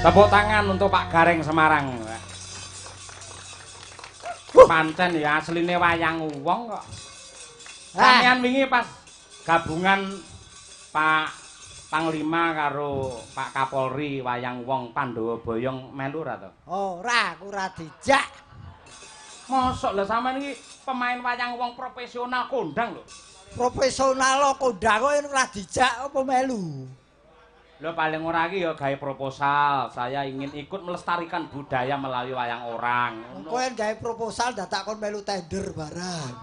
Tepuk tangan untuk Pak Gareng Semarang. Pancen ya asline wayang wong kok. Sampeyan wingi pas gabungan Pak Panglima karo Pak Kapolri wayang wong Pandhawa Boyong melu ra to? Ora, aku ora dijak. Mosok lho sampean iki pemain wayang wong profesional kondang lho. Profesional kondang kok ora dijak apa melu? Lho paling ora iki ya gawe proposal. Saya ingin ikut melestarikan budaya melalui wayang orang. Kowe gawe proposal dadak kon melu tender barang.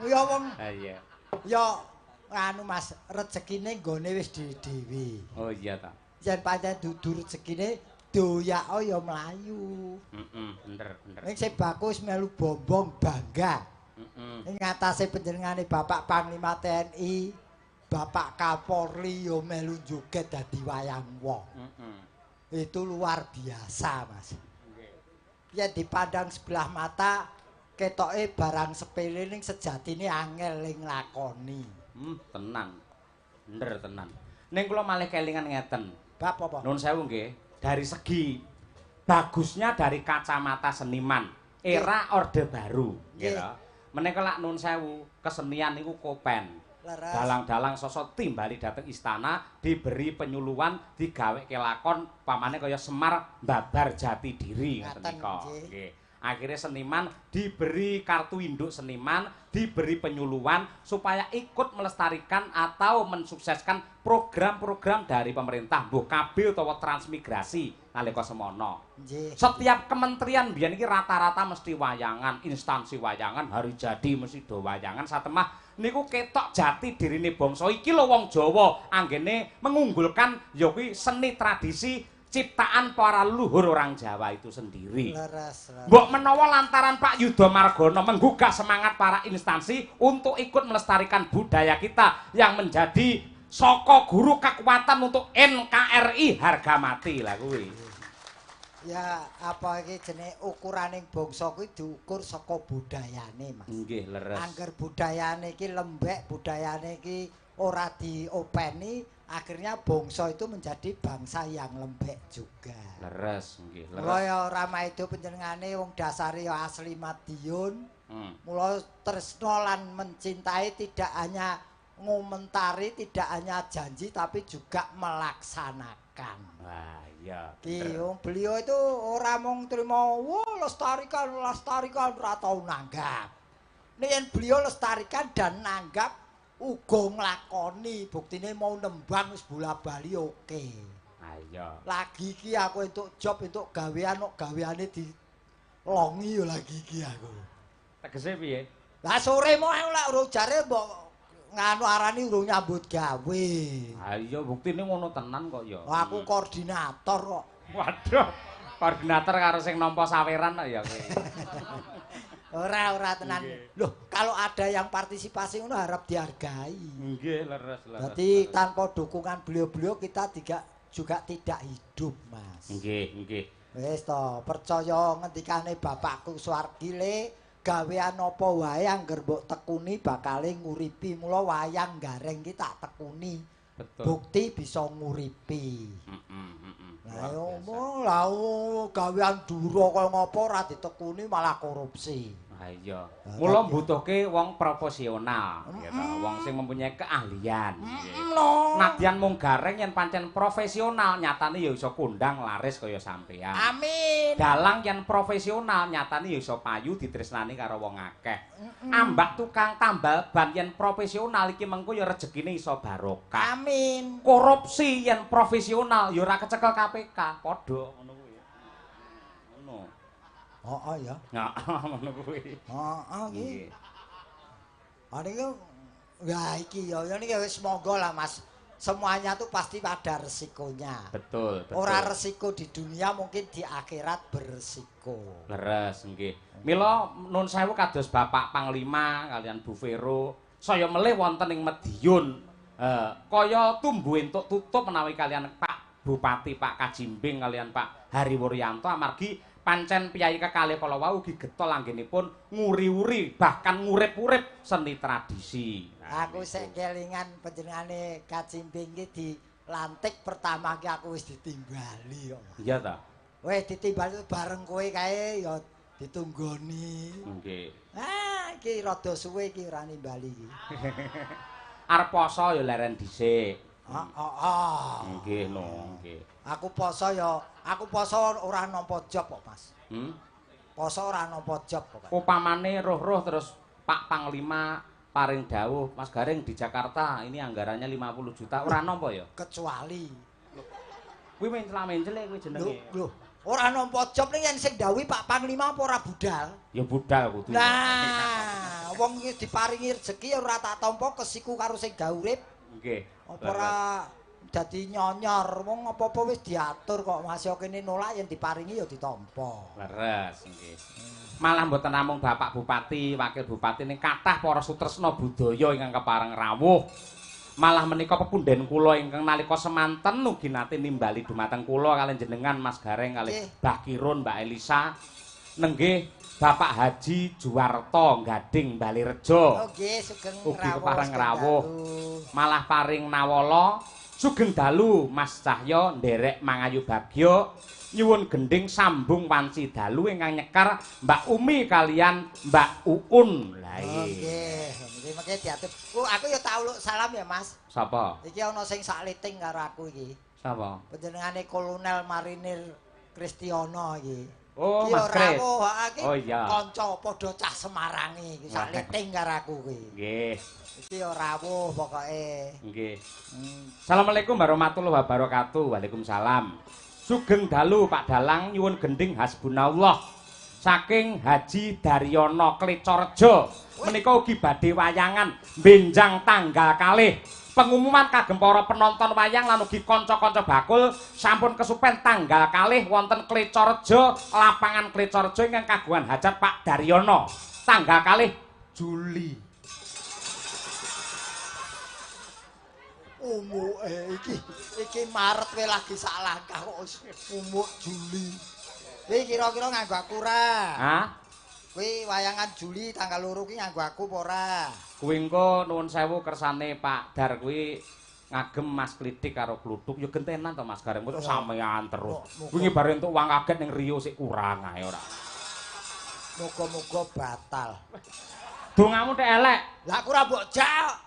Ya wong. Iya. Ya anu Mas, rezekine nggone wis dhewe. Oh iya ta. Yen pancen dudu rezekine doyak ya mlayu. Bener. Ning Sebaku wis melu bombong bangga. Ing ngatasé panjenengane Bapak Panglima TNI, Bapak Kapolri yo melu joget dadi wayang wong. Itu luar biasa, Mas. Ya dipandang sebelah mata ketoke barang sepele ning sejatine angel ning lakoni. Tenan. Bener tenan. Ning kula malih kelingan ngeten. Bab apa? Nuwun sewu nggih. Dari segi bagusnya dari kacamata seniman, era Orde Baru, gitu. Menika lak nuwun sewu, kesenian niku kopen. Dalang-dalang sosok timbali dateng istana diberi penyuluhan digawe kelakon pamane kaya Semar babar jati diri ngoten nika. Nggih. Akhirnya seniman diberi kartu induk seniman, diberi penyuluhan supaya ikut melestarikan atau mensukseskan program-program dari pemerintah, mbuh KB utawa transmigrasi nalika semono. Setiap kementerian biyen iki rata-rata mesti wayangan, instansi wayangan, hari jadi mesti do wayangan satemah niku ketok jati dirine bangsa iki lho wong Jawa anggene mengunggulkan ya kuwi seni tradisi ciptaan para leluhur orang Jawa itu sendiri. Mbok menawa lantaran Pak Yudha Margono menggugah semangat para instansi untuk ikut melestarikan budaya kita yang menjadi saka guru kekuatan untuk NKRI harga mati lah kuwi. Ya apa iki jenenge ukuraning bangsa kuwi diukur saka budayane, Mas. Nggih, leres. Angger budayane iki lembek, budayane iki ora diopeni, akhirnya bangsa itu menjadi bangsa yang lembek juga. Leres, nggih, leres. Mula ya Rama itu panjenengane wong dasare ya asli Madiun. Mula tresna lan mencintai tidak hanya ngomentari, tidak hanya janji tapi juga melaksanakan. Wah, iya. Wong beliau itu ora mung trimo, "Wah, lestarikan ora tau nanggap." Yen beliau lestarikan dan nanggap uga nglakoni, buktine mau nembang wis bola-bali oke. Ayo. Lagi iki aku entuk job, entuk gawean kok gaweane dilongi ya lagi iki aku. Tegese piye? Lah sore mau lek urung jare mbok nganu arani urung nyambut gawe. Ha iya buktine ngono tenan kok ya. Aku koordinator kok. Waduh. Koordinator karo sing nampa saweran kok ya kowe. Ora tenan. Loh, kalau ada yang partisipasi ngono harap dihargai. Nggih, leres. Berarti tanpa dukungan beliau-beliau kita juga tidak hidup, Mas. Nggih. Wis to, percaya ngendikane bapakku Suwardile, gawean apa wae angger mbok tekuni bakale nguripi. Mula wayang gareng ki tak tekuni. Betul. Bukti bisa nguripi. Lah gawean dura kaya ngapa ora ditekuni malah korupsi. Ha iya. Mula mbutuhke wong profesional, gitu. Wong sing mempunyai keahlian. Nadyan mung gareng yen pancen profesional, nyatane ya iso kondang laris kaya sampean. Amin. Dalang yen profesional, nyatane ya iso payu ditresnani karo wong akeh. Ambak tukang tambal ban yen profesional iki mengko ya rejekine iso barokah. Amin. Korupsi yen profesional ya ora kecekel KPK, padha ngono kuwi. Ngono. Oh ya. Ngono kuwi. Nggih. Niki ya iki ya niki wis monggo lah Mas. Semuanya tuh pasti ada resikonya. Betul. Ora resiko di dunia mungkin di akhirat beresiko. Leres nggih. Mila nun sewu kados Bapak Panglima kalian Bu Vero saya melih wonten ing Medion. Kaya tumbuh entuk tutup menawi kalian Pak Bupati Pak Kajimbing kalian Pak Hariwuryanto amargi pancen piyai kekalih kala wau ugi getol anggenipun nguri-uri bahkan ngurip-urip seni tradisi. Aku sik kelingan panjenengane Kajimbing iki lantik pertama ki aku wis ditimbali kok. Iya ta? Wis ditimbali bareng kowe kae ya ditunggoni. Nggih. Ah, iki rada suwe iki ora nimbali iki. Arep poso ya leren dhisik. Heeh. Nggih no, nggih. Aku poso ora nampa job kok, Mas. Poso ora nampa job kok. Upamane roh-roh terus Pak Panglima paring dawuh, Mas Garing di Jakarta ini anggarannya 50 juta, ora nampa ya? Kecuali. Kuwi mencela-mencele kuwi jenenge. Lho, ora nampa job ning yen sing dawuhi Pak Panglima apa ora budal? Ya budal kudu. Nah, wong wis diparingi rezeki ora tak tampa kesiku karo sing gawe urip. Nggih. Apa ora dadi nyonyor, wong apa-apa wis diatur kok masih kene nolak yen diparingi ya ditampa. Leres nggih. Malah mboten namung Bapak Bupati, Wakil Bupati ning kathah para sutresna budaya ingkang kepareng rawuh. Malah menika pepunden kula ingkang nalika semanten ugi nate nimbali dumateng kula kaliyan jenengan Mas Gareng kalih Mbah Kirun, Mbak Elisa. Nenggih Bapak Haji Juwarto Gading Balirejo. Oh nggih, sugeng rawuh. Ugi kepareng rawuh. Malah paring nawala sugeng dalu Mas Cahyo nderek mangayu bagya. Nyuwun gending sambung wanci dalu ingkang nyekar Mbak Umi kalian Mbak Uun. Lah nggih, nggih mengke diatur. Aku ya tauluk salam ya, Mas. Sapa? Iki ana sing sakliting karo aku iki. Sapa? Panjenengane Kolonel Marinir Kristiono iki. Oh, Mas Kris. Oh iya. Kanca padha cah Semarange iki sakliting karo aku kuwi. Nggih. Iki ya rawuh pokoke. Nggih. Assalamualaikum warahmatullahi wabarakatuh. Waalaikumsalam. Sugeng dalu Pak Dalang nyuwun gending hasbunallah saking Haji Daryono Klecorejo menika ugi badhe wayangan benjang tanggal kalih pengumuman kagem para penonton wayang lan ugi kanca-kanca bakul sampun kesupen tanggal kalih wonten Klecorejo lapangan Klecorejo ingkang kagungan hajat Pak Daryono tanggal kalih Juli. Iki Maret kowe lagi sak langkah kok umuk Juli. Iki kira-kira nganggo aku ora? Hah? Kuwi wayangan Juli tanggal 2 ki nganggo aku apa ora? Kuwi engko nuwun sewu kersane Pak Dar kuwi ngagem Mas Klitik karo Kluthuk ya gentenan to Mas Gareng kok sampeyan terus. Wingi bare entuk uang kaget ning Rio sik kurang ae ora. Muga-muga batal. Dongamu tek elek. Lah aku ora mbok jak.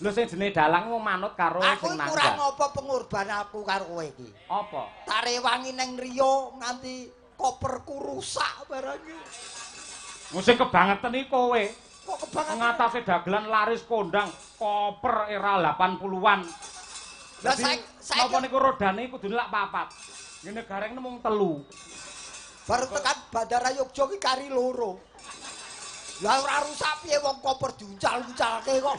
Lho sing jenenge dalang mau manut karo aku sing nangga. Aku kurang apa pengorban aku karo kowe iki? Apa? Tarewangi ning Rio nganti koperku rusak barang iki. Sing kebangetan iki kowe. Kok kebangetan? Ngatasi dagelan laris kondang koper era 80-an. Lah saiki napa niku rodane kudune lak papat. Ngene gareng mung 3. Baru tekan Bandara Yogya ki kari 2. Lah ora rusak piye wong koper diuncal-uncalke kok.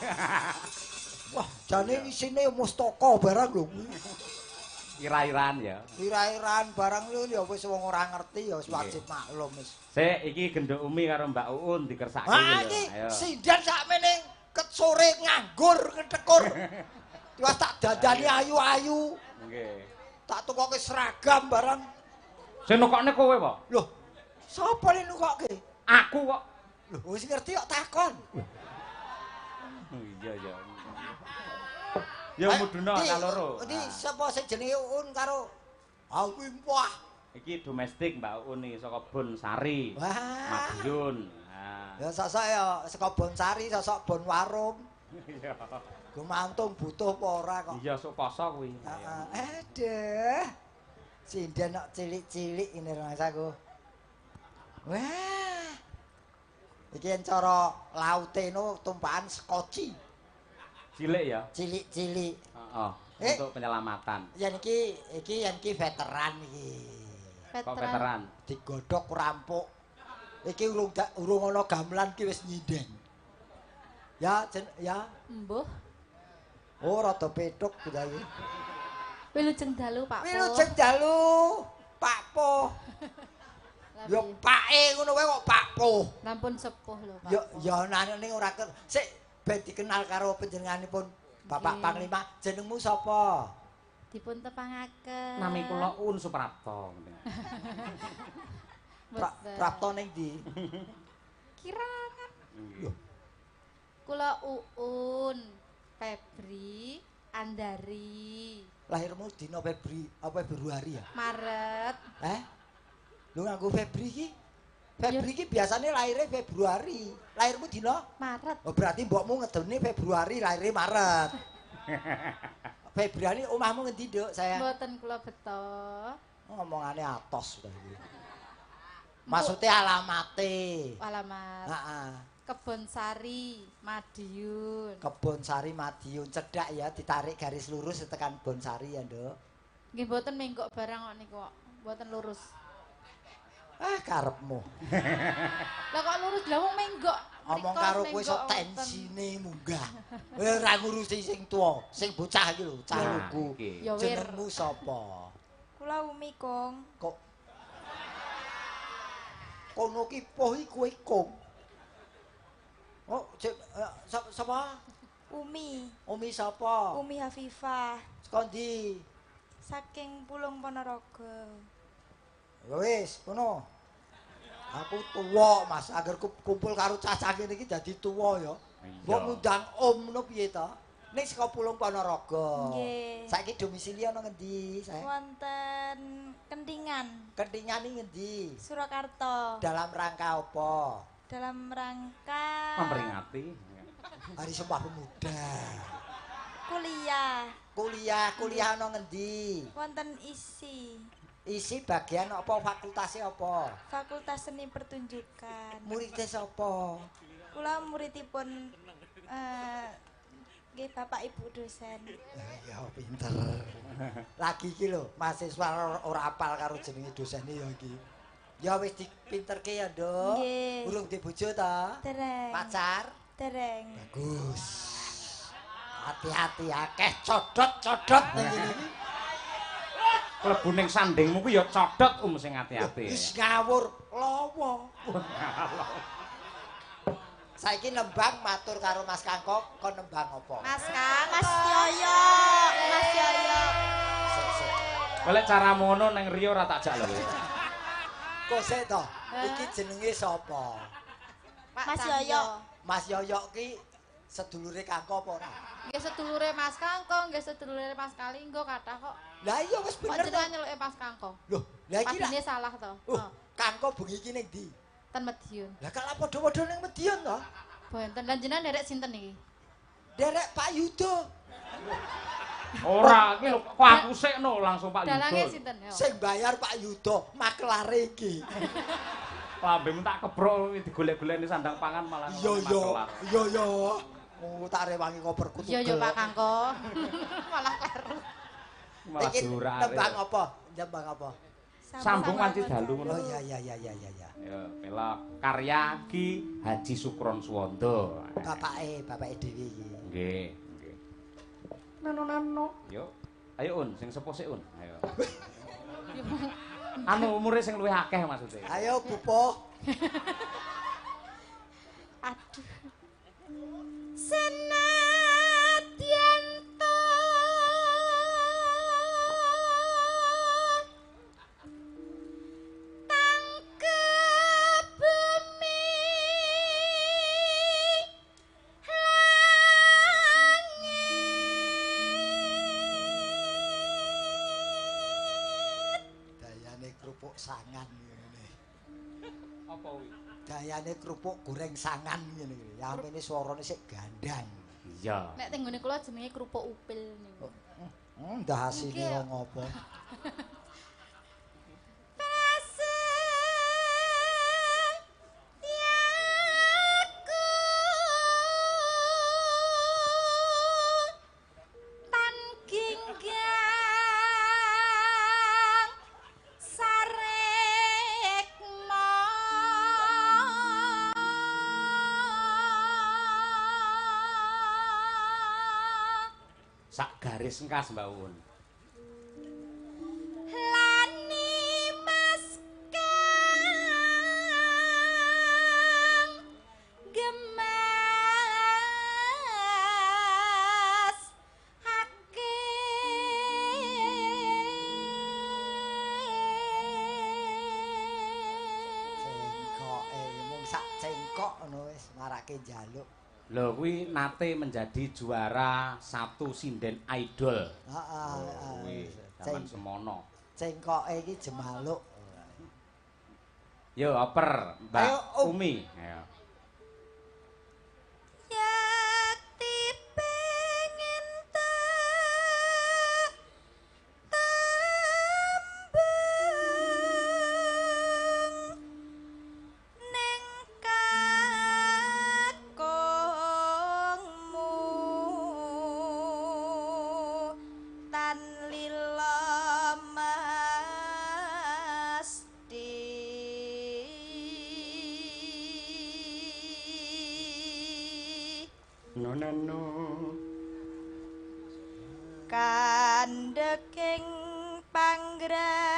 Wah, jane isine mustaka barang lho. Ira-iran ya. Ira-iran barang lho ya wis wong ora ngerti ya wis wajib maklum wis. Sik iki Genduk Umi karo Mbak Uun dikersake lho. Ayo. Sindan sakmene ket sore nganggur ketekur. Wis tak dandani ayu-ayu. Nggih. Tak tukoke seragam barang. Sing nukokne kowe apa? Loh, sapa ning nukoke? Aku kok. Loh, wis ngerti kok takon. Iya ya. Ya muduna kaloro. Iki sapa sing jenenge Uun karo aku wah. Iki domestik Mbak Uun iki saka Bonsari. Madiun. Nah. Ya sosok ya saka Bonsari, sosok Bon Warung. Iya. Gumantung butuh apa ora kok. Iya sok poso kuwi. Aduh. Sinden kok cilik-cilik ini rasaku. Wah. Iki yen cara laute no tumpahan skoci. Cilik ya? Cilik-cilik. Heeh. Untuk penyelamatan. Yen iki yen iki veteran iki. Kok veteran? Digodhog rampuk. Iki urung ana gamelan ki wis nyindeng. Ya, ya. Mbuh. Oh, rada petuk budaya. Wilujeng dalu, Pak Po. Wilujeng dalu, Pak Po. Ya pake ngono wae kok Pak Po. Lampun sepuh lho, Pak. Ya nane ora sik ben dikenal karo panjenenganipun Bapak Panglima. Jenengmu sapa? Dipun tepangaken. Nami kula Un Suprapto. Prapto ning ndi? Kirangan. Kula Uun, Febri, Andari. lahirmu dina Februari ya? Maret. Lu nganggo Febri iki? Febri iki biasane lahirnya Februari. Lahirmu dina Maret. Oh berarti mbokmu ngedene Februari, lahirnya Maret. Februari omahmu ngendi, Nduk, sayang? Mboten kula beto. Ngomongane atos sudah iki. Maksudnya alamate. Alamat. Heeh. Kebon Sari, Madiun. Kebon Sari Madiun cedak ya, ditarik garis lurus tekan Bon Sari ya, Nduk. Nggih mboten menggok barang kok niku kok. Mboten lurus. Karepmu. Lah kok lurus lha wong menggok. Ngomong karo kowe sok tensine munggah. Ora ngurusi sing tuwa, sing bocah iki lho, cah lugu. Jenengmu sapa? Kula Umi, Kong. Kok kono ki poh iki kowe Kong. Oh, sapa? Umi. Umi sapa? Umi Hafifah. Saka ndi? Saking Pulung Ponorogo. Ya wis, ngono. Aku tuwa, Mas. Agar kumpul karo cacah kene iki dadi tuwa ya. Mbok ngundang om ngono piye to? Ning saka Pulung Ponorogo. Nggih. Saiki domisili ana ngendi, Sayang? Wonten Kentingan. Kentingan iki ngendi? Surakarta. Dalam rangka apa? Dalam rangka Memperingati Hari Sumpah Pemuda. Kuliah ana ngendi? wonten isi. Isi bagian apa, fakultasnya apa? Fakultas Seni Pertunjukan. Muridnya sapa? Kula muridipun nggih Bapak Ibu dosen. Ya pinter. Lagi iki lho, mahasiswa ora apal karo jenenge dosene ya iki. Ya wis dipinterke ya, Nduk. Nggih. Urung di bojo ta? Dereng. Pacar? Dereng. Bagus. Hati-hati akeh codot-codot ning ngene iki. klebu ning sandingmu ku ya codot sing ati-ati. Wis ngawur lawa. Saiki nembang matur karo Mas Kangkok, kon nembang apa? Mas Kang, Mas Yoyo. Mas Yoyo. Golek cara mono ning Rio ora tak jak lho. Kok sik to? Iki jenenge sapa? Mas Yoyo. Mas Yoyo ki sedulure Kangkok apa ora? Nggih sedulure Mas Kangkong, nggih sedulure Mas Kalinggo kathah kok. Lah iya wis Kok bener to. jenengan nyeluke Mas Kangkong? Loh, lah iki Padine salah to. Kangkok bengi iki ning ndi? Ten Madiun. Lah kala padha-padha ning Medion to? Boten lan jenengan derek sinten iki? Derek Pak Yudo. Ora, iki lho kok aku sekno langsung Pak Dalange Yudo. sinten yo? Sing bayar Pak Yudo, maklare iki. Lambemu tak kebrok digolek-golekne sandang pangan malah Iya. Oh, tak rewangi koperku tugel. Iya Pak Kangkong. Malah kleru. Malah Iki durare. nembang apa? Nembang apa? Sambung wanci dalu ngono. Oh iya. Ya, melok karya Ki Haji Sukron Suwondo. Bapake dhewe iki. Nggih. Nano. Yo. Ayo Un, sing sepuh sik Un. Ayo. Anu umure sing luwih akeh maksudnya. Ayo Bupo. Aduh. Senadyan to tangkep bumi langit. Dayane kerupuk sangan ngene. Apa kuwi? Dayane kerupuk goreng sangan ngene iki. Ya amene swarane sik gandang. Iya. Nek teng nggone kula jenenge kerupuk upil niku. Ndah asine wong apa? Sak garis engkas Mbak Un. Lani Mas Kang gemas hake Cengkoke mung sak cengkok ngono wis marake njaluk. Lho kuwi nate menjadi juara 1 sinden idol. Heeh. Zaman semono. Cengkoke iki jemaluk. Yo oper Mbak Ayo, Umi. Ayo. Yakti pengen tembung ning kakungmu tan lila No no no. Kandeking panggraita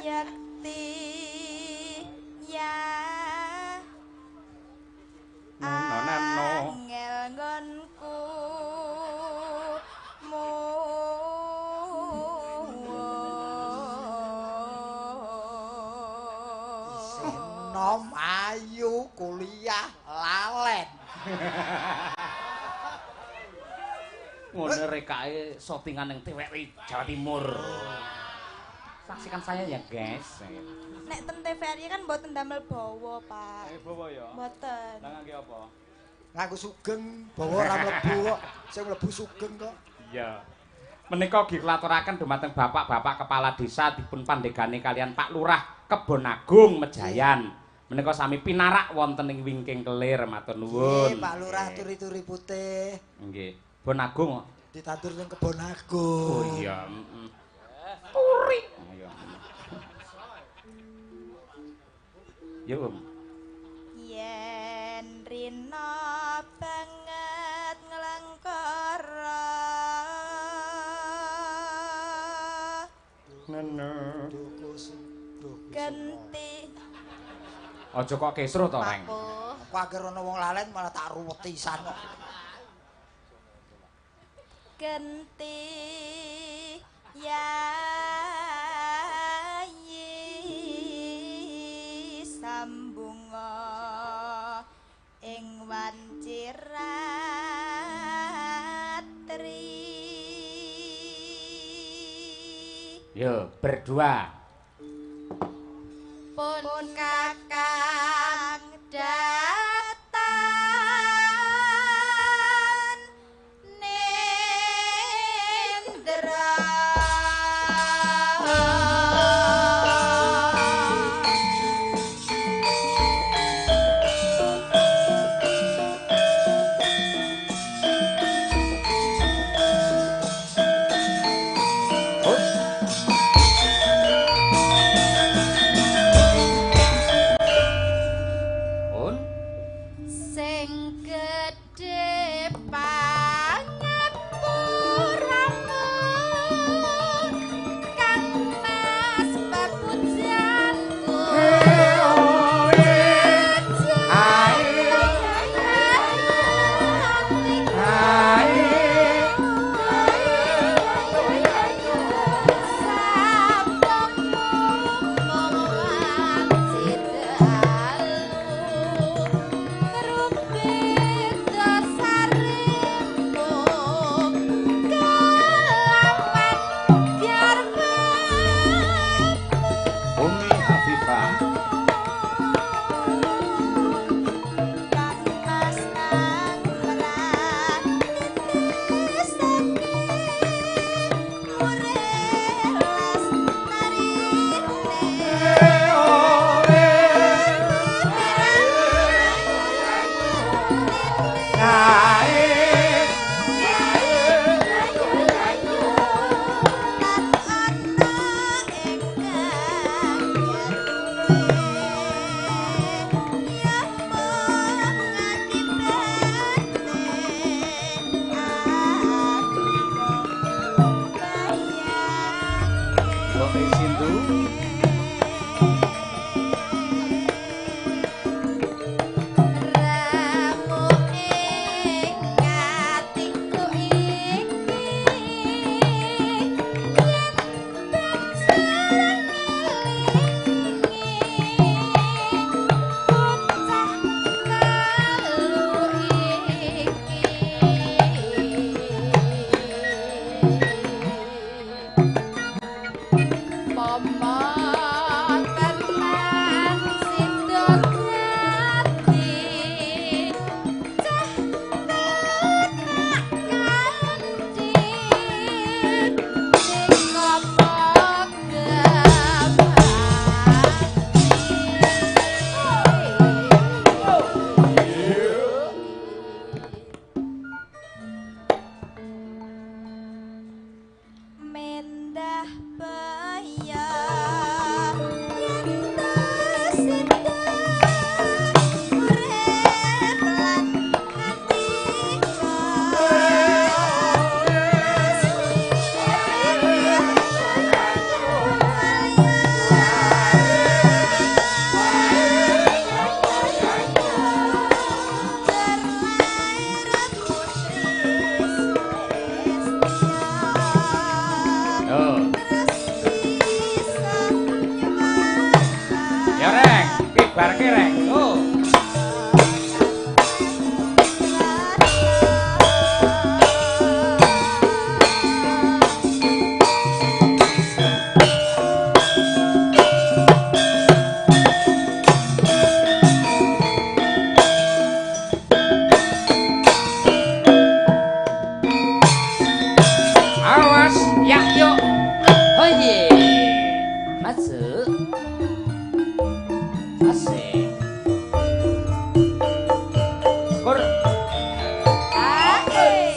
yakti ya angel nggonku Nom ayu kuliah lalen. Ngono rekake syutingan ning TVRI Jawa Timur. Saksikan saya ya, guys. Nek ten TVRI kan mboten damel bawa, Pak. Bawa ya. Mboten. Lah ngangge apa? Nganggo sugeng, bawa ora mlebu kok. Sing mlebu sugeng kok. Iya. Menika dikulaturaken dumateng Bapak-bapak kepala desa dipun pandegani kalian Pak Lurah Kebon Agung Mejayan. Menika sami pinarak wonten ing wingking kelir matur nuwun. Nggih, Pak Lurah turi-turi putih. Nggih. Bon Agung. Ditandur ning Kebon Agung. Oh iya, Turi. Ayo. Yo, Om. Yen rina banget nglengkara Ngono. genti Aja kok kesruh to, Reng. Aku agar ana wong lalen malah tak ruwetisan kok. genti yayi sambunga ing wanciratri Yo, berdua. pun kakang datang nendra bubarke rek. Oh. Awas, ya yuk. Oh ye. Masuk. Asik. Kur.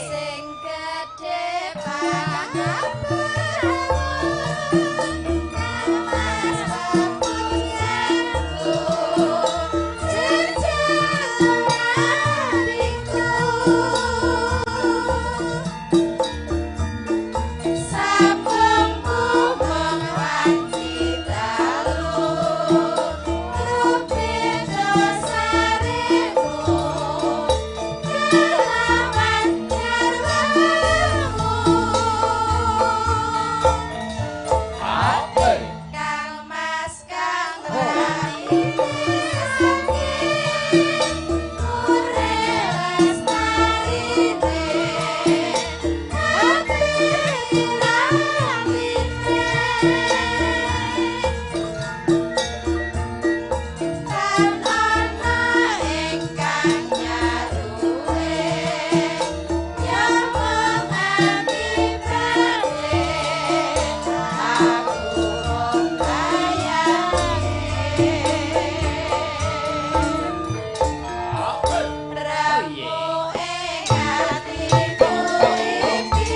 Sing gedhe pangapunten Mas papunyanku jejalaniku sampungku mengwanci dalu rupita sarimu kelawan garwamu Kang Mas Kang Raine saking ure lestarine ati rawine Tan ana ingkang nyaruwe ya mengati badhe aku bayange ramu ing atiku iki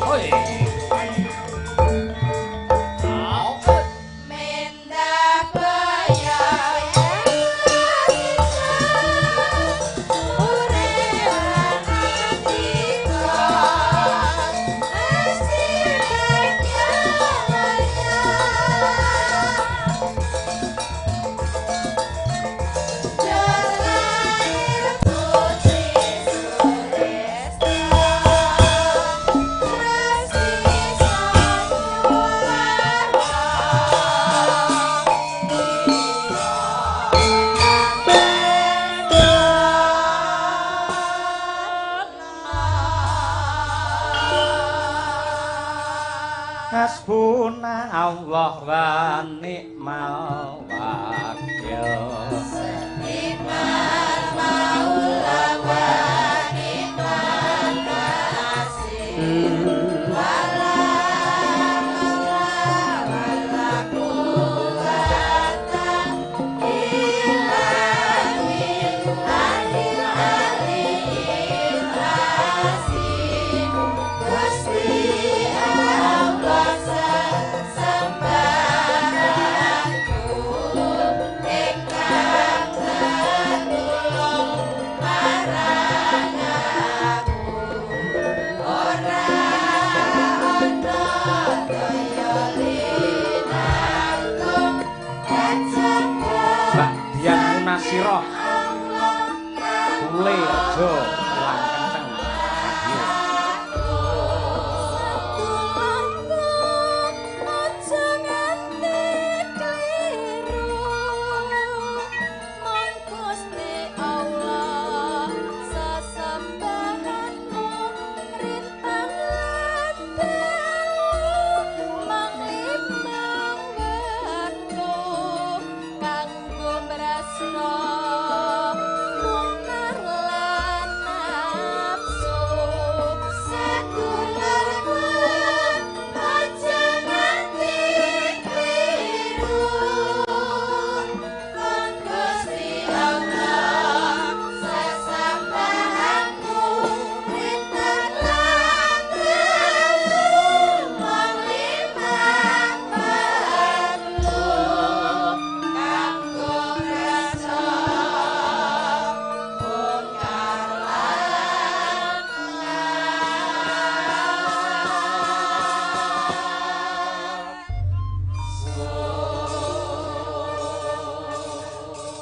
Oi. Menda baya ure atiku mesti Jalair putri Suresta Hasbuna Allah wa ni'mal wakil. Mbak Dian Munasiroh Kule Rejo Ulang Kenceng Radio.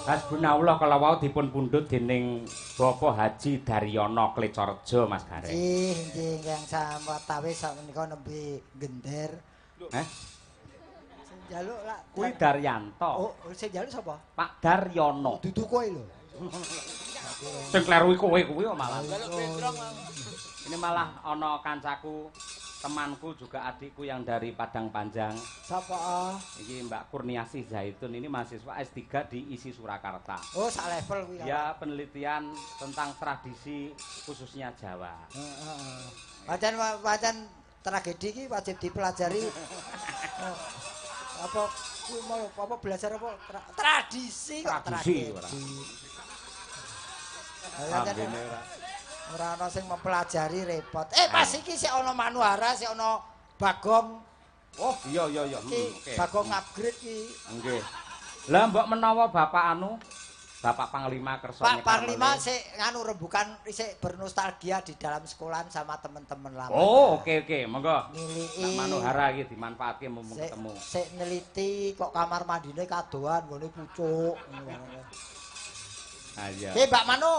Hasbunallah kalau wau dipun pundhut dening Bapak Haji Daryono Klecorejo Mas Gareng. Nggih, yang samawatawis sakmenika nembe gender. Sing njaluk lak Kuwi Daryanto. Oh, sing njaluk sapa? Pak Daryono. Dudu kowe lho. Sing kleru kowe kuwi malah. Ini malah ana kancaku, temanku juga adikku yang dari Padang Panjang. Sapa? Iki Mbak Kurniasih Zaitun ini mahasiswa S3 di ISI Surakarta. Oh, sak level kuwi. Ya, penelitian tentang tradisi khususnya Jawa. Heeh. Wacan tragedi iki wajib dipelajari. Apa kuwi mau apa belajar apa tradisi kok Tradisi ora. Ambene ora ana sing mempelajari repot. Pas iki sik ana Manuhara, sik ana Bagong. Oh, iya. Iki Bagong upgrade iki. Nggih. Lah mbok menawa Bapak anu, Bapak Panglima kersa Pak Panglima sik nganu rembukan isik bernostalgia di dalam sekolahan sama teman-teman lama. Oh, oke. Monggo. Niliki Manuhara iki dimanfaatke mumpung ketemu. Sik neliti kok kamar mandine kadoan nggone pucuk. Ah iya. Ki Mbak Manu.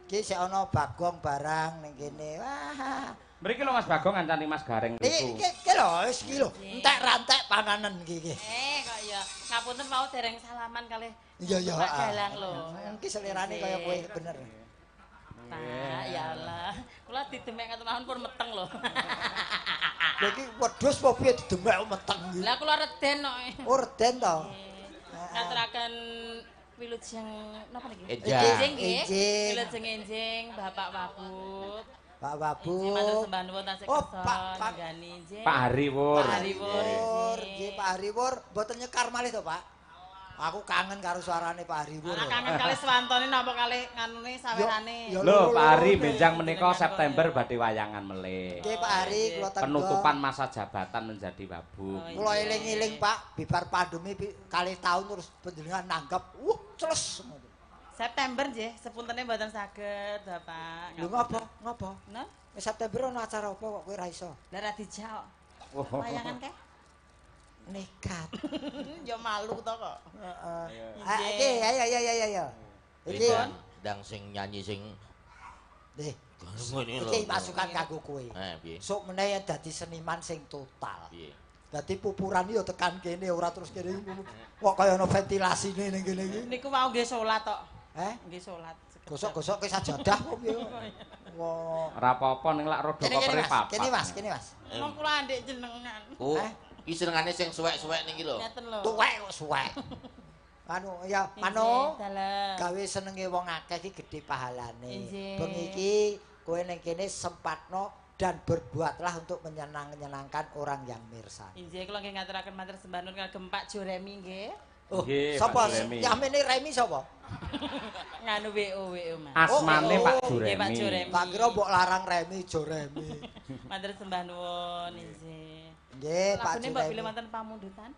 Ki sik ana Bagong barang ning kene. Wah. Mriki lho Mas Bagong ngancani Mas Gareng niku. Iki lho, wis iki lho. Entek-rantek panganan iki. Kok ya ngapunten mau dereng salaman kalih Iya. Pak Dalang lho. Iki selerane kaya kowe bener. Pak, ya Allah. Kula didemek ngaten mawon pun meteng lho. Lha iki wedhus apa piye didemek meteng iki? Lah kula reden kok. Oh, reden to. Ngaturaken wilujeng napa niki? Enjang. nggih. Enjing. Wilujeng enjing Bapak Wabub. Pak Nggih, matur Wabu. sembah nuwun tasih Oh, kersa Pak. nggani nggih. Pak Hariwur. Pak Hariwur. Nggih, Pak Hariwur mboten nyekar malih to, Pak. Aku kangen karo suarane Pak Hariwur. Ora kangen kalih swantone napa kalih nganune sawerane. Yo, Lho, Pak Hari benjang menika September badhe wayangan melih. Nggih, Pak Hari kula tenggo. Penutupan masa jabatan menjadi Wabub. Kula eling-eling, Pak, bibar pandemi kalih tahun terus panjenengan nanggap. Celes. September nggih, sepuntene mboten saged, Bapak. Lho ngopo? Nah, September ana acara apa kok kowe ra iso? lah ra dijak. Oh. Wayangan kae. Nekat. Ya malu to kok. Heeh. Ayo. Iki Dang sing nyanyi sing Nggih. ngene lho. Iki masukan kanggo kowe. Piye? Sok meneh dadi seniman sing total. Piye? Dadi pupuran yo tekan kene ora terus kene kok kaya ana ventilasine ning kene iki. Niku mau nggih salat tok. Nggih salat. Gosok-gosok ke sajadah kok piye. Wah. Ora apa-apa ning lak rodo kopere papat. Kene Mas. Wong kula ndek jenengan. Oh, iki senengane sing suwek-suwek niki lho. Ngeten lho. Tuwek kok suwek. Anu ya, Nggih, Mano. dalem. Gawe senenge wong akeh iki gedhe pahalane. Nggih. Bengi iki kowe ning kene sempatno dan berbuatlah untuk menyenangkan orang yang mirsani. Injih kula nggih ngaturaken matur sembah nuwun kagem Pak Joremi nggih. Oh, Nggih, sapa? Pak Remi. Yamene Remi sapa? Nganu WO Mas. Asmane Oh, Pak Nggih, Pak Juremi. Juremi. Tak kira mbok larang Remi, Joremi. Matur sembah nuwun injih. Nggih, Pak Lagune mbok pilih Joremi. wonten pamundutan.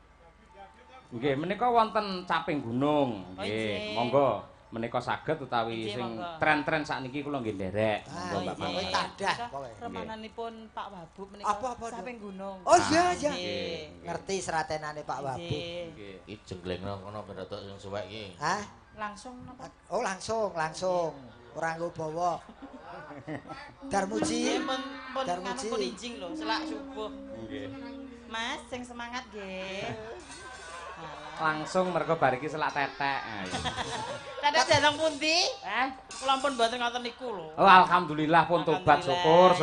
Nggih, menika wonten caping gunung. Oh, Nggih, nggih. monggo menika saged utawi Nggih, sing monggo. tren-tren sakniki kula nggih nderek. Ah, Monggo Mbak iya. Mano. Kowe tadah kowe. Remananipun Pak Wabub menika Apa, Dok? samping gunung. Oh iya. Nggih. Ngerti seratenane Pak Wabu. Nggih. Nggih. Iki jenglengno kono ben rada sing suwek iki. Hah? Langsung napa? Oh, langsung. Ora nggo bawa. Darmuji. Nggih, pun nganu Darmuji. pun injing lho, selak subuh. Nggih. Mas, sing semangat nggih. Langsung mergo bar iki selak tetek. Ah, iya. Tetek dateng pundi? Kula pun mboten ngoten niku lho. Oh, alhamdulillah pun tobat syukur.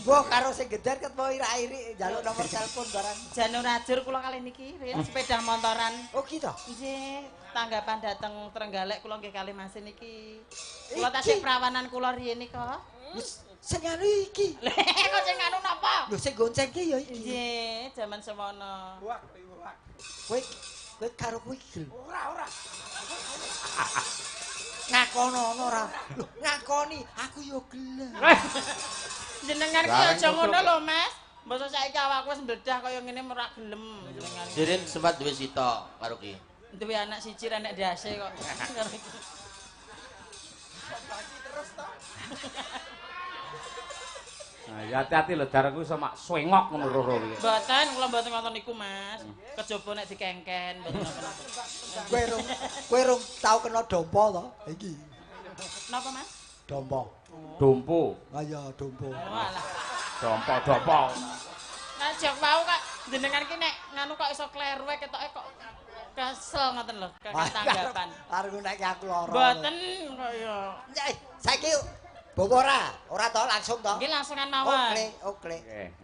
Mbok karo sing gedar ket mau ira-iri njaluk nomor telepon barang. Janur ajur kula kali niki riyen sepeda motoran. Oh gitu. Nggih, tanggapan dateng Trenggalek kula nggih kalih masin niki. Kula tasih prawanan kula riyen nika. Wis sing anu iki. Lha kok sing anu napa? Lho sing gonceng ki ya iki. Nggih, jaman semono. Kowe karo kowe iki. Ora. Ngakono ora. Lho, ngakoni aku yo gelem. Jenengan ki aja ngono lho, Mas. Mbok saiki awakku wis mbledah kaya ngene ora gelem jenengan. Sirin sempat duwe sita karo ki. Duwe anak siji renek dase kok. Nah, ya hati-hati lho darahku iso mak swengok ngono loro iki. Mboten, kula mboten ngoten niku, Mas. Kejaba nek dikengken mboten napa-napa. Kowe rung tau kena dompo to iki. Napa, Mas? Dompo. Dompo. Ayo dompo. Walah. Dompo. Nah, jek mau kok jenengan ki nek nganu kok iso klerwe ketoke kok kesel ngoten lho, ketanggapan. Arep nek aku lara. Mboten kaya. Saiki bobo ora to langsung to. Nggih langsungan mawon. Oke.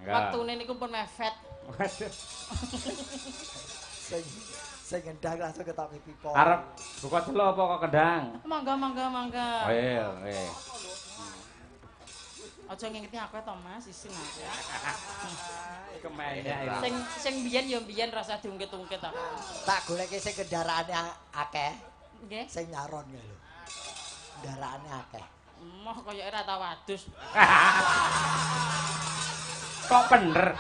Waktune niku pun mepet. Waduh. Sing gendang langsung ketok pipo. Arep buka telo apa kok kendang? Monggo. Oh iya. Aja ngingeti aku to, Mas, isin aku. Kemenyek. Sing biyen ya biyen rasa diungkit-ungkit to. Tak goleke sing kendaraane akeh. Nggih. Sing nyaron lho. Kendaraane akeh. Moh kaya ora tau wadus. Kok bener.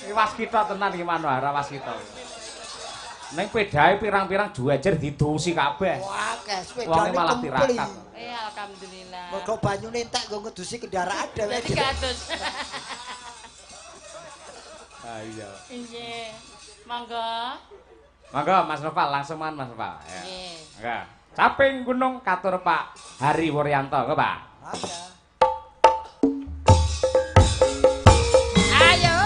Iki waskita tenan iki Manwara waskita. Ning pedahe pirang-pirang juajer didusi kabeh. Wah, akeh Wonge sepedane malah kempli. tirakat. Alhamdulillah. Mergo banyune entek nggo ngedusi kendaraan dhewe. Dadi kados. Ah iya. Nggih. Monggo. Monggo Mas Noval langsung man Mas Noval. Ya. Nggih. Monggo. Caping gunung katur Pak Hari Wuryanto, nggih Pak. Ada. Ayo.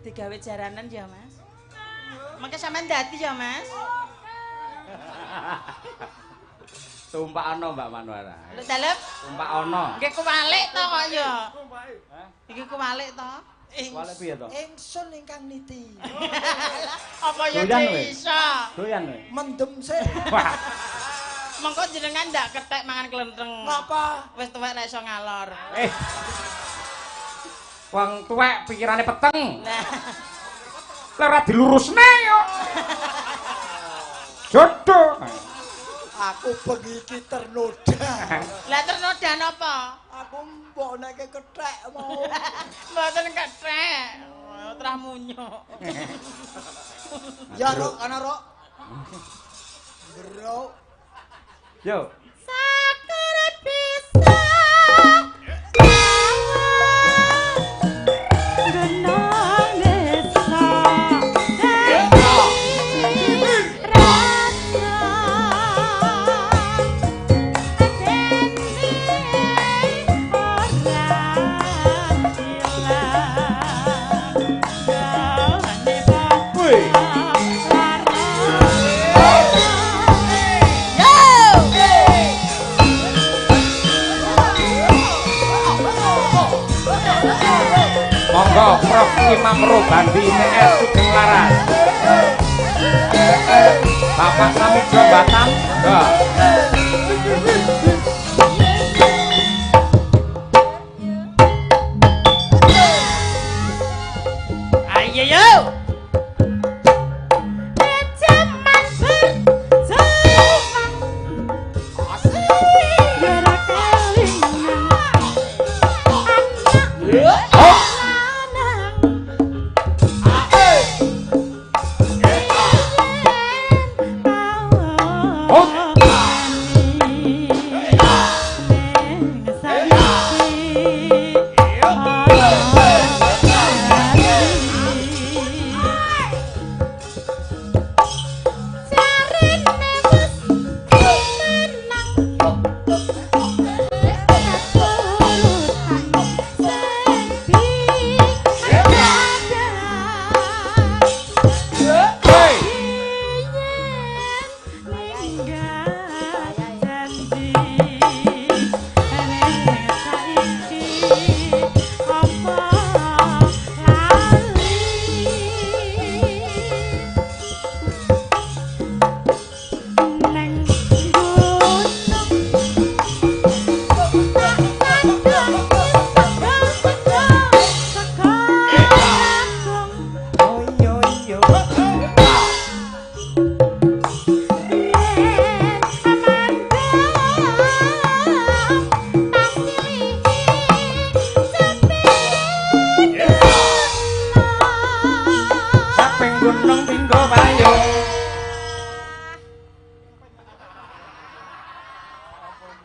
Digawe jaranan ya, Mas. Mengke sampean dadi ya, Mas. Tumpakno Mbak Manwara. Lho dalem? Tumpakno. Nggih kuwalik to kok ya. Iki kuwalik to. Kuwalik piye to? Ingsun ingkang niti. Apa ya Doyan kowe? iso? Doyan kowe. Mendem sih. Wah. Mengko jenengan ndak ketek mangan klentheng. Ngapa? Wis tuwek ra iso ngalor. Wong tuwek pikirane peteng. Nah, Lah ora dilurusne yo. Jodoh. Aku bengi iki ternoda. lah ternoda napa? Aku mbok nek kethek mau. Mboten kethek. Trah munyuk. Ya Rok, ana Rok. Bro. Yo. Sakare bisa. monggo Prof Imam Robandi TS Sugeng Laras. Bapak Samudra Batam, monggo. Ayo yo.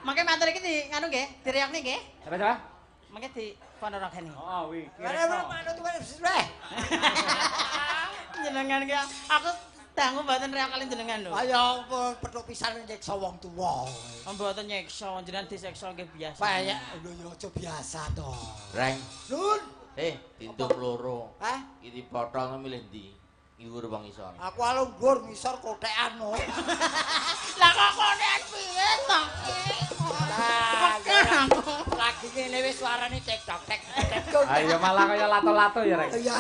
Mangke matur iki di nganu nggih, direyokne nggih. Apa? Mangke di ponorogen iki. Oh, wi. Manut wis. Jenengan ki aku dangu mboten reyok kali jenengan lho. Ayo petuk pisan nyeksa wong tuwa. Mboten nyeksa, jenengan diseksa nggih biasa. Kaya lho ya aja biasa to. Reng. Nun. Tintum loro. Hah? Iki potong milih ndi? Dhuwur bang isor. Aku alung dhuwur ngisor kotekan no. Lah kok kotekan piye to? Lagi ngene wis suarane tek-tok. Ayo malah kaya lato-lato ya, Rek. Iya.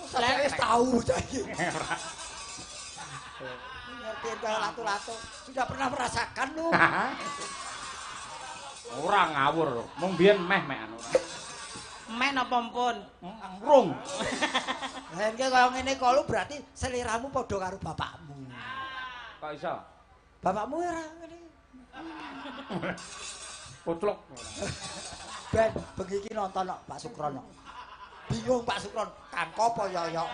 Saya wis tahu saiki. Ngerti kaya lato-lato. Sudah pernah merasakan lu? Ora ngawur, mung biyen meh-meh anu. Meh napa mpun? Mrung. Lah iki kaya ngene kok lu berarti seliramu padha karo bapakmu. Kok iso? Bapakmu ora ngene. Putluk. Ben bengi iki nonton Pak Sukrono. Bingung Pak Sukron, kangko apa yoyok.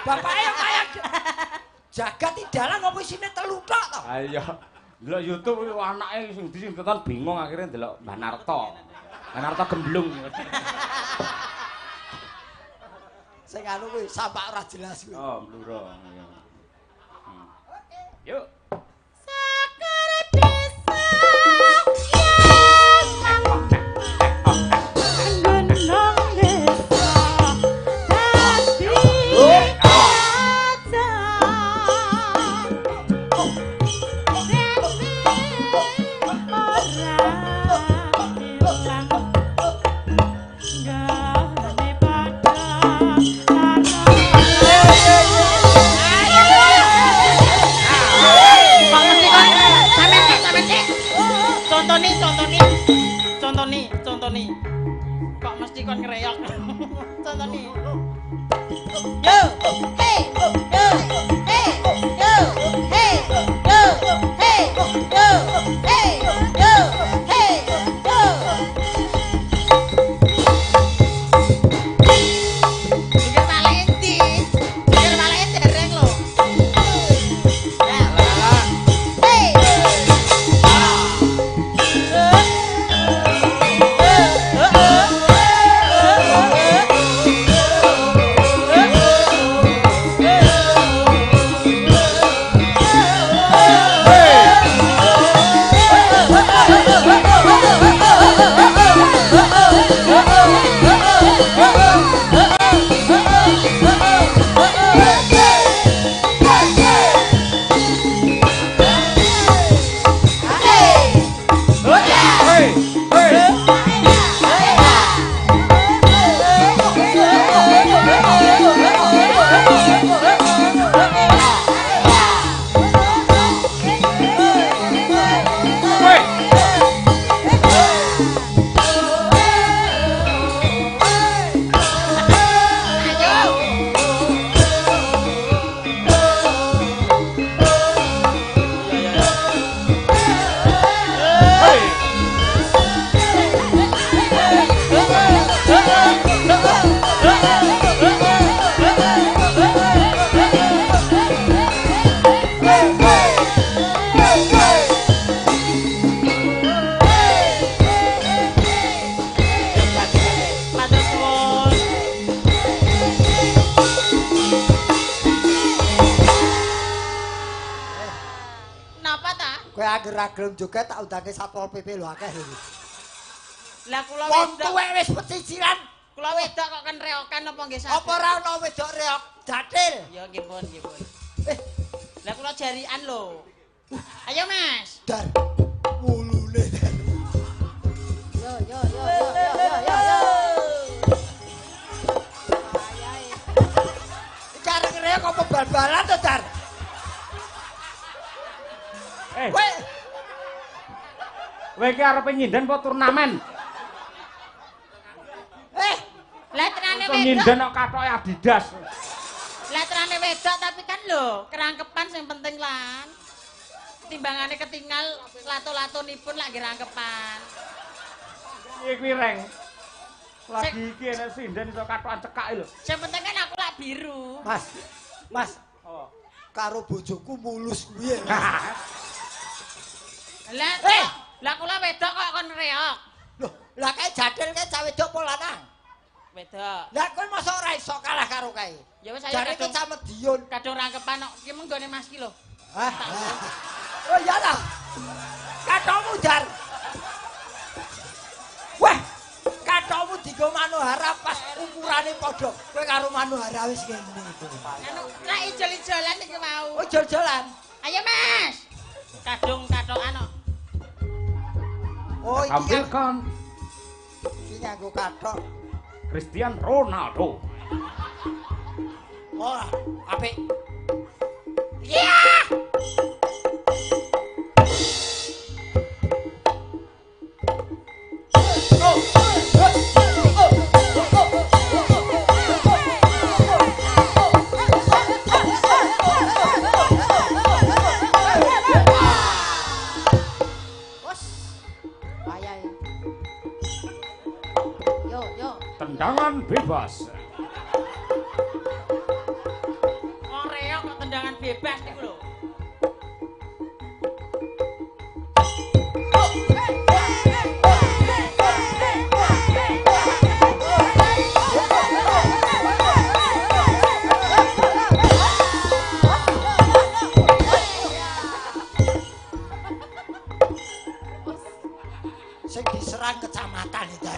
Bapaknya kaya jagat di dalan apa isine telu tok to. Ayo. Delok YouTube anake sing sing teton bingung akhirnya delok Mbah Narto. Mbah Narto gemblung. Sing anu kuwi sampak ora jelas kuwi. Oh, bluro. Yuk. Contoni. Kok mesti kon ngreyok. Contoni. Yo, hey, yo, hey, yo, hey, yo, hey, yo, hey, yo, hey, yo. Pikir paling endi? Pikir paling dereng lho. Hey. ora gelem joget tak undake Satpol PP lho akeh lho. Lah kula Wong wedok. tuwek wis pesisiran. Kula wedok kok kan reokan apa nggih saged? Apa ora ana wedok reok jatil? Ya nggih pun, nggih pun. Lah kula jarikan lho. Ayo Mas. Dar. Mulune. Yo. Cara ngereok apa bal-balan to, Dar? Kowe iki arep nyinden apa turnamen? Lah terane Iso wedok. nyinden kok kathoke Adidas. Lah terane wedok tapi kan lho, kerangkepan sing penting lan. Timbangane ketinggal lato-latonipun lak rangkepan. Piye kuwi reng? Lagi iki enek sinden iso kathokan cekak lho. Sing penting kan aku lak biru. Mas. Oh. Karo bojoku mulus kuwi. Lah kula wedok kok kon reok. Loh, lah kae jadil kae cah wedok apa lanang? Wedok. Lah kowe mosok ora iso kalah karo kae. Ya wis ayo Jare kadung cah Medion. kadung rangkepan kok ki menggone Mas ki lho. Oh iya dah. Katomu Jar. Wah, katomu digo Manohara pas ukurane padha. Kowe karo Manohara wis kene iku. Anu, ra ijol-ijolan iki mau. Oh, jol-jolan. Ayo Mas. Kadung kathokan kok. Oh, iki Tampilkan nganggo kathok. Cristiano Ronaldo. Oh, apik. Iya. Tendangan bebas. Wong reok kok tendangan bebas niku lho. Sing diserang kecamatan itu.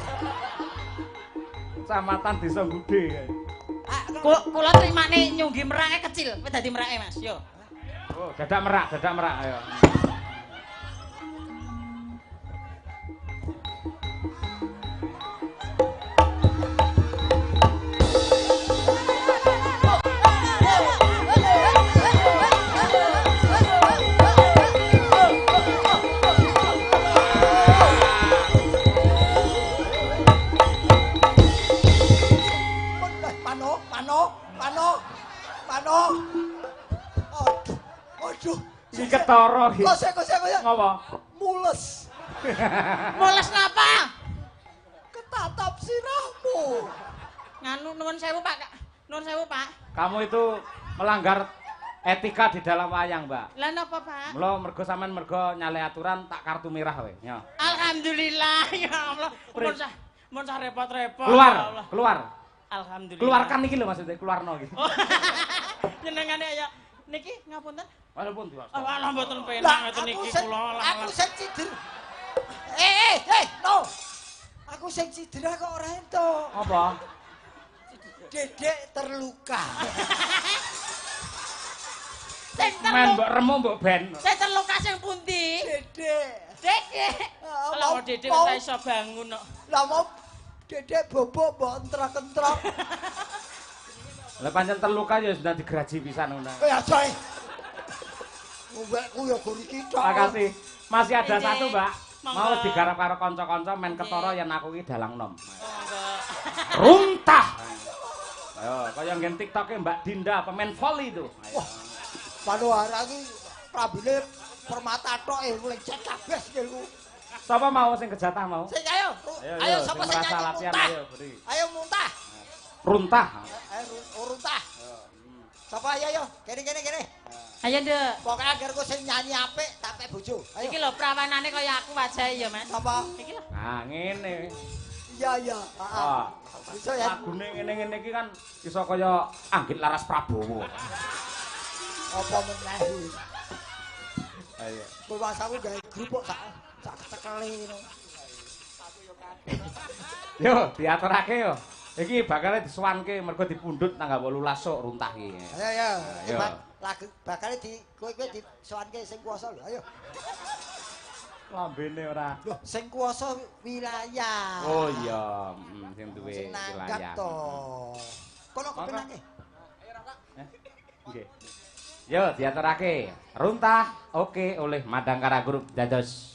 Kecamatan Desa Gude. Kula trimane nyunggi merake kecil, kowe dadi merake Mas. Yo. Oh, dadak merak ayo. Aduh. Iki ketara iki. Kose. Ngapa? Mules. Mules napa? Ketatap sirahmu. Nganu nuwun sewu Pak. Nuwun sewu Pak. Kamu itu melanggar etika di dalam wayang, Mbak. Lah napa Pak? Mula mergo sampean mergo nyale aturan tak kartu merah kowe. Ya. Alhamdulillah ya Allah. Mun sah repot-repot. Keluar. Alhamdulillah. Keluarkan iki lho maksudnya, keluarno iki. Oh. Nyenengane ya. Niki ngapunten. Walaupun Mas. Oh, alah mboten penak ngeten niki kula. Aku sing cider. No. Aku sing cider kok ora entuk. Apa? Dedek terluka. Men mbok remo mbok ben. Saya terluka sing pundi? Dedek. Dedek. Lah Dedek wis ora iso bangun kok. Lah mau dedek bobok mbok entrok-entrok. Lah pancen terluka ya sudah digeraji pisan ngono. Ya coy. Mbakku ya gur iki tok. Makasih. Masih ada Ini. satu, Mbak. Monggo. Mau digarap karo kanca-kanca men ketara yen aku iki dalang nom. Monggo. Runtah. Ayo, kaya nggen TikTok-e Mbak Dinda pemain volley itu. Wah. Manohara iki prabine permata tok lecet kabeh skilku. Sapa mau sing kejatah mau? Sing ayo sapa sing merasa nyanyi latihan muntah? ayo, beri. Ayo muntah. Runtah. Ayo runtah. Sapa ayo. Kene. Ayo, Nduk. Pokoke agarku sing nyanyi apik tak pek bojo. Ayo. Iki lho prawanane kaya aku wajahe ya, Mas. Sapa? Iki lho. Nah, ngene. Iya. Heeh. Ah, Bisa ya. lagune ngene-ngene iki kan iso kaya Anggit Laras Prabowo. Apa meneh? Ayo. Kowe Mas aku gawe grup kok sak cekele ngono. Yo, diaturake yo. Iki bakal disuwanke mergo dipundhut tanggal 18 sok runtah iki. Ayo. Lagu bakal kowe disuwanke sing kuwasa lho. Ayo. Lambene ora. Loh, sing kuwasa wilayah. Oh iya, sing duwe Sing nanggap wilayah. to. Kono kepenake. Nggih. Yo, diaturake. Runtah oke oleh Madangkara Group dados.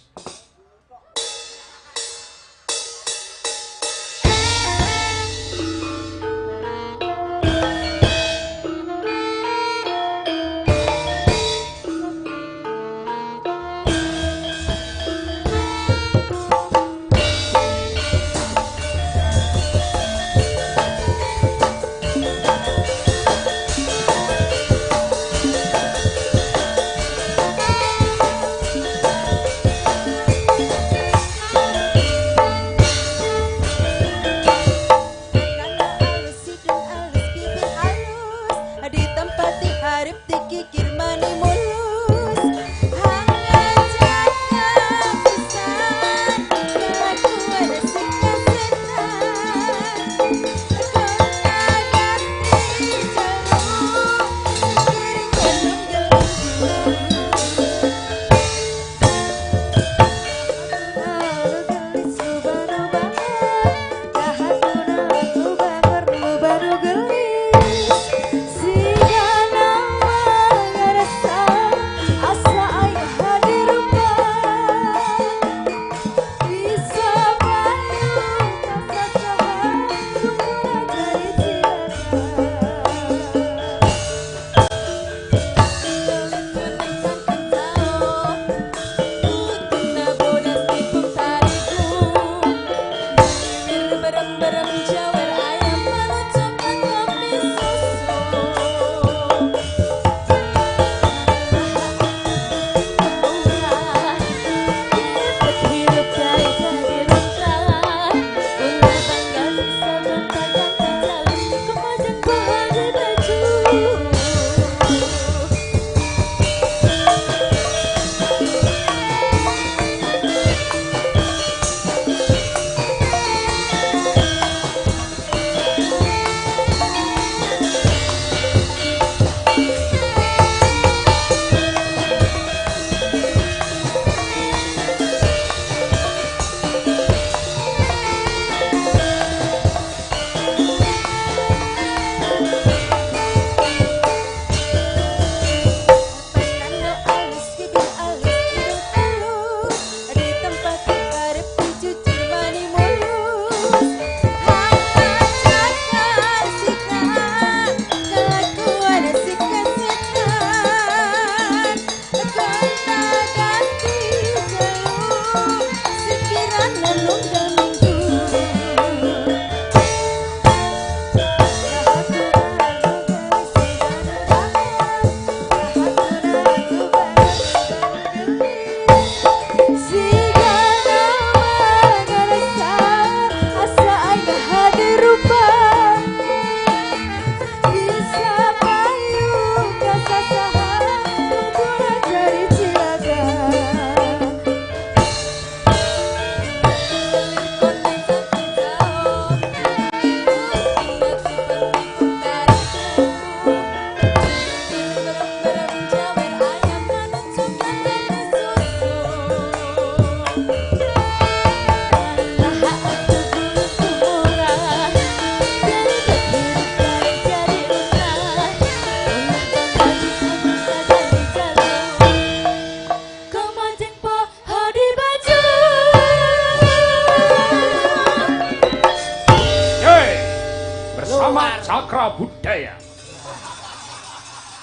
Cakra Budaya.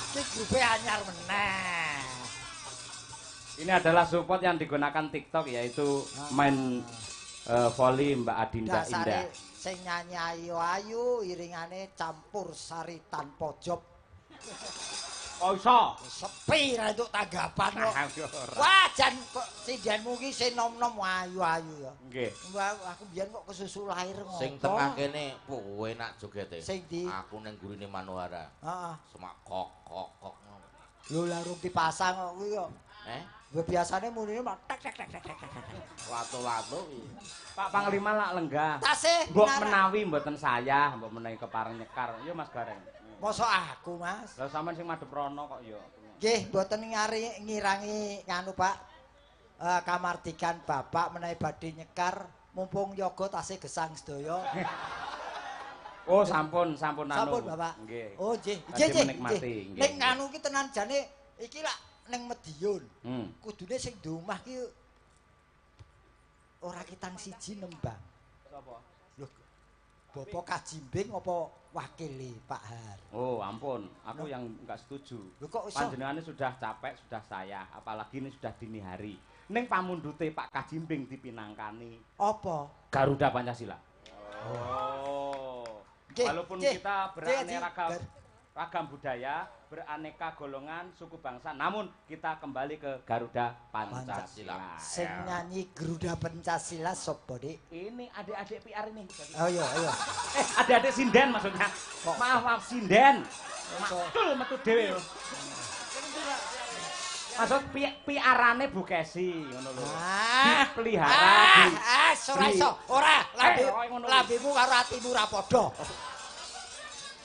Iki grupe anyar meneh. Ini adalah support yang digunakan TikTok yaitu main volley Mbak Adinda Indah. Sing nyanyi ayu-ayu iringane campur sari tanpa job. Oh iso. Sepi ra entuk tanggapan kok. Wah, jan kok sindianmu ki sing nom-nom ayu-ayu ya. Nggih. Aku biyen kok kesusu lahir ngono. Sing tengah kene kowe nak jogete. Sing di Aku ning gurine Manuara. Heeh. Semak kok. Lho larung dipasang kok kuwi kok. Biasane munine mak tek. Lato-lato iki. Pak Panglima lak lenggah. Tasih Mbok menawi mboten saya, mbok menawi kepareng nyekar. Yo Mas Gareng. Mosok aku, Mas. Lah sampean sing madhep rono kok yo. Nggih, mboten ngirangi nganu, Pak. Kamardikan Bapak menawi badhe nyekar mumpung yoga tasih gesang sedaya. Oh, sampun anu. Sampun, Bapak. Nggih. Oh, nggih. Nggih. Ning nganu ki tenan jane iki lak ning Medion. Kudune sing di omah ki ora kitang siji nembang. Sapa? Lho, Bapak Kajimbing apa wakile Pak Har? Oh, ampun. Aku yang enggak setuju. Lho kok iso? Panjenengane sudah capek, sudah saya, apalagi ini sudah dini hari. Ning pamundhute Pak Kajimbing dipinangkani. Apa? Garuda Pancasila. Oh. Walaupun kita beraneka ragam budaya, beraneka golongan, suku bangsa, namun kita kembali ke Garuda Pancasila. Sing nyanyi Garuda Pancasila sapa, Dik? Ini adik-adik PR ini. Oh iya. Adik-adik sinden maksudnya. Maaf sinden. Metu dhewe. Maksud PR-ane Bu Kesi ngono lho. Dipelihara di. Ora iso. Ora. Lambimu karo atimu ora padha.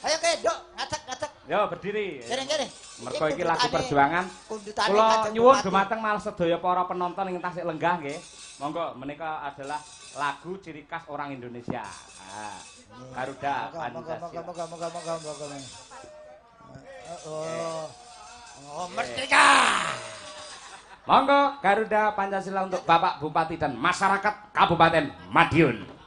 Ayo Nduk, ngadeg. Yo berdiri. Kene. Mergo iki lagu perjuangan. Kula nyuwun dumateng mal sedaya para penonton ing tasik lenggah nggih. Monggo menika adalah lagu ciri khas orang Indonesia. Garuda Pancasila. Moga. Oh, merdeka. Monggo Garuda Pancasila untuk Bapak Bupati dan masyarakat Kabupaten Madiun.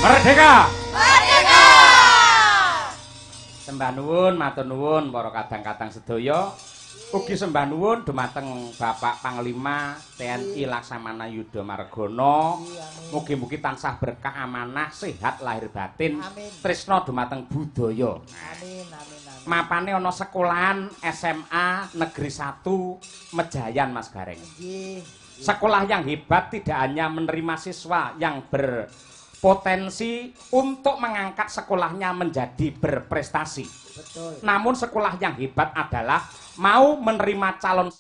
Merdeka! Merdeka! Sembah nuwun, matur nuwun para kadang-kadang sedaya. Ugi sembah nuwun dumateng Bapak Panglima TNI Laksamana Yudha Margono. Mugi-mugi tansah berkah amanah, sehat lahir batin, tresna dumateng budaya. Amin. Mapane ana sekolahan SMA Negeri 1 Mejayan Mas Gareng. Sekolah yang hebat tidak hanya menerima siswa yang berpotensi untuk mengangkat sekolahnya menjadi berprestasi. Betul. Namun sekolah yang hebat adalah mau menerima calon